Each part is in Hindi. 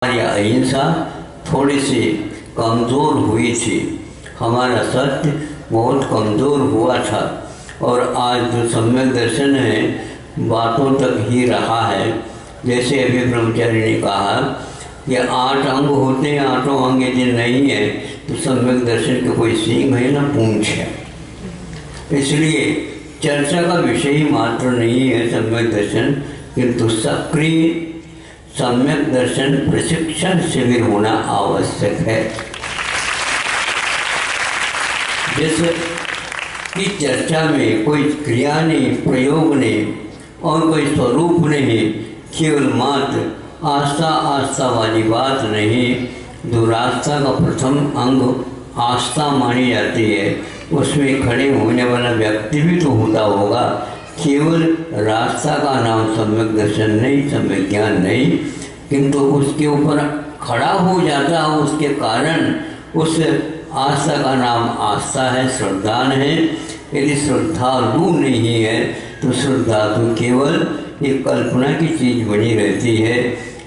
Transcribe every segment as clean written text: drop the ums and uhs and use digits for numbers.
हमारी अहिंसा थोड़ी सी कमज़ोर हुई थी, हमारा सत्य बहुत कमज़ोर हुआ था और आज जो सम्यक दर्शन है बातों तक ही रहा है। जैसे अभी ब्रह्मचारी ने कहा कि 8 अंग होते हैं, 8 अंग यदि नहीं है तो सम्यक दर्शन के कोई सींग है ना पूंछ है। इसलिए चर्चा का विषय ही मात्र नहीं है सम्यक दर्शन, किंतु सक्रिय सम्यक दर्शन प्रशिक्षण शिविर होना आवश्यक है। जैसे कि चर्चा में कोई क्रिया नहीं, प्रयोग नहीं और कोई स्वरूप नहीं, केवल मात्र आस्था आस्था वाली बात नहीं। जो रास्ता का प्रथम अंग आस्था मानी जाती है, उसमें खड़े होने वाला व्यक्ति भी तो होता होगा। केवल रास्ता का नाम सम्यक दर्शन नहीं, सम्यक ज्ञान नहीं, किंतु उसके ऊपर खड़ा हो जाता है। उसके कारण उस आस्था का नाम आस्था है, श्रद्धान है। यदि श्रद्धालु नहीं है तो श्रद्धा तो केवल एक कल्पना की चीज़ बनी रहती है।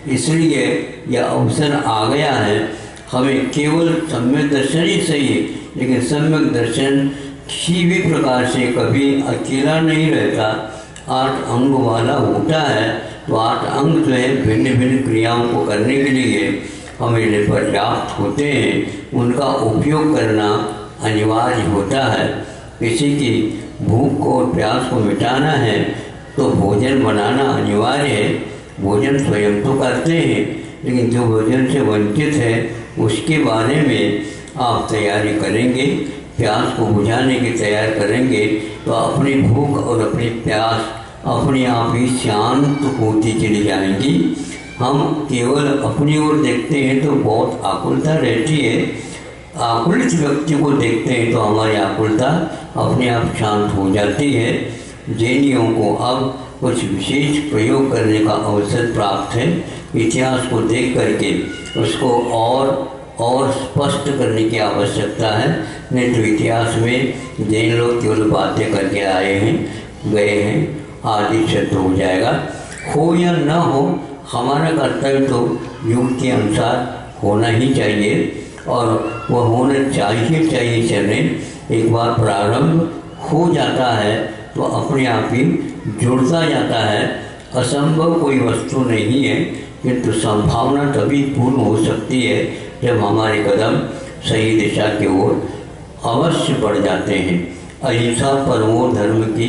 इसलिए यह अवसर आ गया है, हमें केवल सम्यक दर्शन ही सही, लेकिन सम्यक दर्शन किसी भी प्रकार से कभी अकेला नहीं रहता, 8 अंग वाला होता है। तो 8 अंग जो है भिन्न भिन्न क्रियाओं को करने के लिए हमें लिए पर्याप्त होते हैं, उनका उपयोग करना अनिवार्य होता है। किसी की भूख और प्यास को मिटाना है तो भोजन बनाना अनिवार्य है। भोजन स्वयं तो करते हैं, लेकिन जो भोजन से वंचित है उसके बारे में आप तैयारी करेंगे, प्यास को बुझाने की तैयार करेंगे तो अपनी भूख और अपनी प्यास अपने आप ही शांत होती चली जाएंगी। हम केवल अपनी ओर देखते हैं तो बहुत आकुलता रहती है, आकुलित व्यक्ति को देखते हैं तो हमारी आकुलता अपने आप शांत हो जाती है। जैनियों को अब कुछ विशेष प्रयोग करने का अवसर प्राप्त है। इतिहास को देख करके उसको और स्पष्ट करने की आवश्यकता है। नहीं तो इतिहास में जैन लोग केवल बातें करके आए हैं, गए हैं, आदि सिद्ध हो जाएगा। हो या न हो, हमारा कर्तव्य तो युग के अनुसार होना ही चाहिए और वह होना चाहिए चले। एक बार प्रारंभ हो जाता है तो अपने आप ही जुड़ता जाता है। असंभव कोई वस्तु नहीं है, किंतु संभावना तभी पूर्ण हो सकती है जब हमारे कदम सही दिशा की ओर अवश्य बढ़ जाते हैं। अहिंसा परमो धर्म की